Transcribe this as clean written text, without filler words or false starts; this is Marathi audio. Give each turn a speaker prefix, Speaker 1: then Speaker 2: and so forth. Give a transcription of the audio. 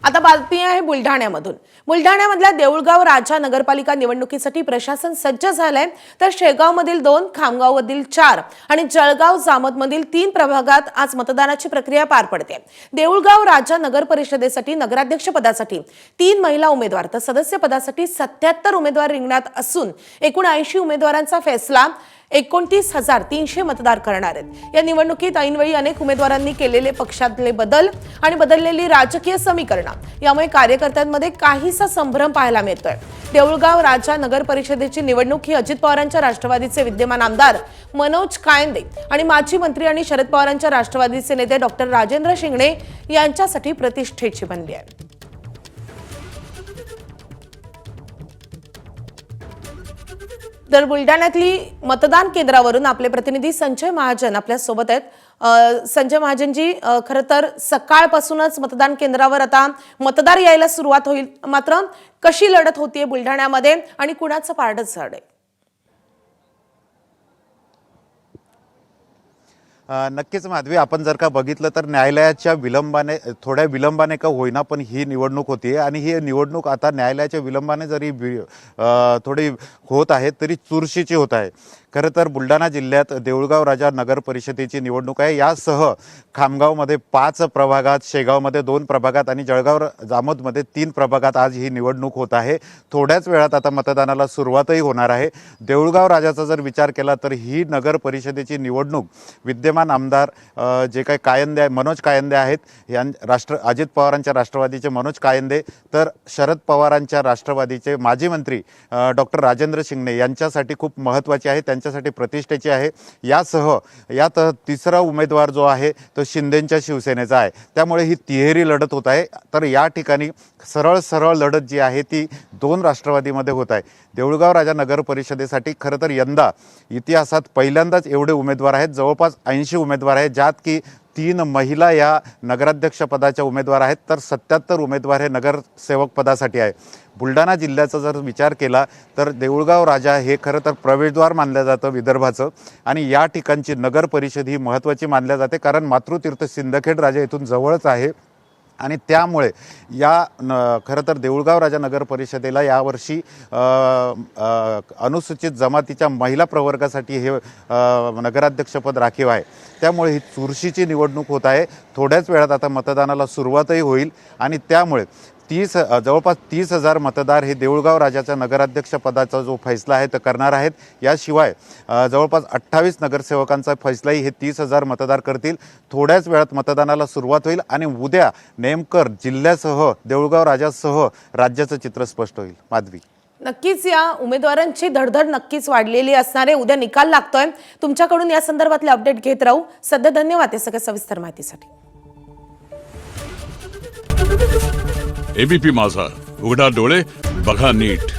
Speaker 1: आता बातमी आहे बुलढाण्यामधून। बुलढाण्यामधल्या देऊळगाव राजा नगरपालिका निवडणुकीसाठी प्रशासन सज्ज झालंय। तर शेगावमधील 2, खामगावमधील 4 आणि जळगाव जामोदमधील 3 प्रभागात आज मतदानाची प्रक्रिया पार पडते। देऊळगाव राजा नगर परिषदेसाठी नगराध्यक्ष पदासाठी 3 महिला उमेदवार तर सदस्य पदासाठी 77 उमेदवार रिंगणात असून एकूण 80 उमेदवारांचा फैसला 29,300 मतदार करणार आहेत। या निवडणुकीत ऐनवेळी अनेक उमेदवारांनी केलेले पक्षातले बदल आणि बदललेली राजकीय समीकरणं यामुळे कार्यकर्त्यांमध्ये काहीसा संभ्रम पाहायला मिळतोय। देऊळगाव राजा नगर परिषदेची निवडणूक ही अजित पवारांच्या राष्ट्रवादीचे विद्यमान आमदार मनोज कायंदे आणि माजी मंत्री आणि शरद पवारांच्या राष्ट्रवादीचे नेते डॉक्टर राजेंद्र शिंगणे यांच्यासाठी प्रतिष्ठेची बनली आहे। तर बुलढाण्यातली मतदान केंद्रावरून आपले प्रतिनिधी संजय महाजन आपल्या सोबत आहेत। संजय महाजनजी, खरं तर सकाळपासूनच मतदान केंद्रावर आता मतदार यायला सुरुवात होईल, मात्र कशी लढत होतीये बुलढाण्यामध्ये आणि कुणाचं पारडं जड आहे?
Speaker 2: नक्कीच माधवी, आपण जर का बघितलं तर न्यायालयाच्या विलंबाने, थोड्या विलंबाने का होईना पण ही निवडणूक होती आणि ही निवडणूक आता न्यायालयाच्या विलंबाने जरी थोडी होत आहे तरी चुरशीची होत आहे। खरं तर बुलढाणा जिल्ह्यात देऊळगाव राजा नगर परिषदेची निवडणूक आहे। यासह खामगावमध्ये 5 प्रभागात, शेगावमध्ये 2 प्रभागात आणि जळगाव जामोदमध्ये 3 प्रभागात आज ही निवडणूक होत आहे। थोड्याच वेळात आता मतदानाला सुरुवातही होणार आहे। देऊळगाव राजाचा जर विचार केला तर ही नगर परिषदेची निवडणूक विद्यमान आमदार जे काही कायंदे, मनोज कायंदे आहेत, अजित पवारांच्या राष्ट्रवादीचे मनोज कायंदे, तर शरद पवारांच्या राष्ट्रवादीचे माजी मंत्री डॉक्टर राजेंद्र शिंगणे यांच्यासाठी खूप महत्त्वाची आहे, त्यांच्यासाठी प्रतिष्ठेची आहे। यासह यात तिसरा उमेदवार जो आहे तो शिंदेंच्या शिवसेनेचा आहे, त्यामुळे ही तिहेरी लढत होत आहे। तर या ठिकाणी सरळ लढत जी आहे ती 2 राष्ट्रवादीमध्ये होत आहे। देऊळगाव राजा नगर परिषदेसाठी खरं तर यंदा इतिहासात पहिल्यांदाच एवढे उमेदवार आहेत, जवळपास 80 उमेदवार आहेत, ज्यात की 3 महिला या नगराध्यक्ष पदाच्या उमेदवार आहेत, तर 77 उमेदवार हे नगरसेवक पदासाठी आहे। बुलढाणा जिल्ह्याचा जर विचार केला तर देऊळगाव राजा हे खरं तर प्रवेशद्वार मानलं जातं विदर्भाचं आणि या ठिकाणची नगर परिषद ही महत्त्वाची मानल्या जाते, कारण मातृतीर्थ सिंदखेड राजा इथून जवळच आहे आणि त्यामुळे या खरं तर देऊळगाव राजा नगर परिषदेला यावर्षी अनुसूचित जमातीच्या महिला प्रवर्गासाठी हे नगराध्यक्षपद राखीव आहे। त्यामुळे ही चुरशीची निवडणूक होत आहे। थोड्याच वेळात आता मतदानाला सुरुवातही होईल आणि त्यामुळे जवळपास 30,000 मतदार हे देऊळगाव राजाच्या नगराध्यक्षपदाचा जो फैसला आहे तो करणार आहेत। याशिवाय जवळपास 28 नगरसेवकांचा फैसलाही हे 30,000 मतदार करतील। थोड्याच वेळात मतदानाला सुरुवात होईल आणि उद्या नेमकं जिल्ह्यासह देऊळगाव राजासह राज्याचं चित्र स्पष्ट होईल। माधवी,
Speaker 1: नक्कीच या उमेदवारांची धडधड नक्कीच वाढलेली असणार आहे। उद्या निकाल लागतोय, तुमच्याकडून या संदर्भातले अपडेट घेत राहू। सध्या धन्यवाद या सगळ्या सविस्तर माहितीसाठी।
Speaker 3: एबीपी माझा, उघडा डोळे बघा नीट।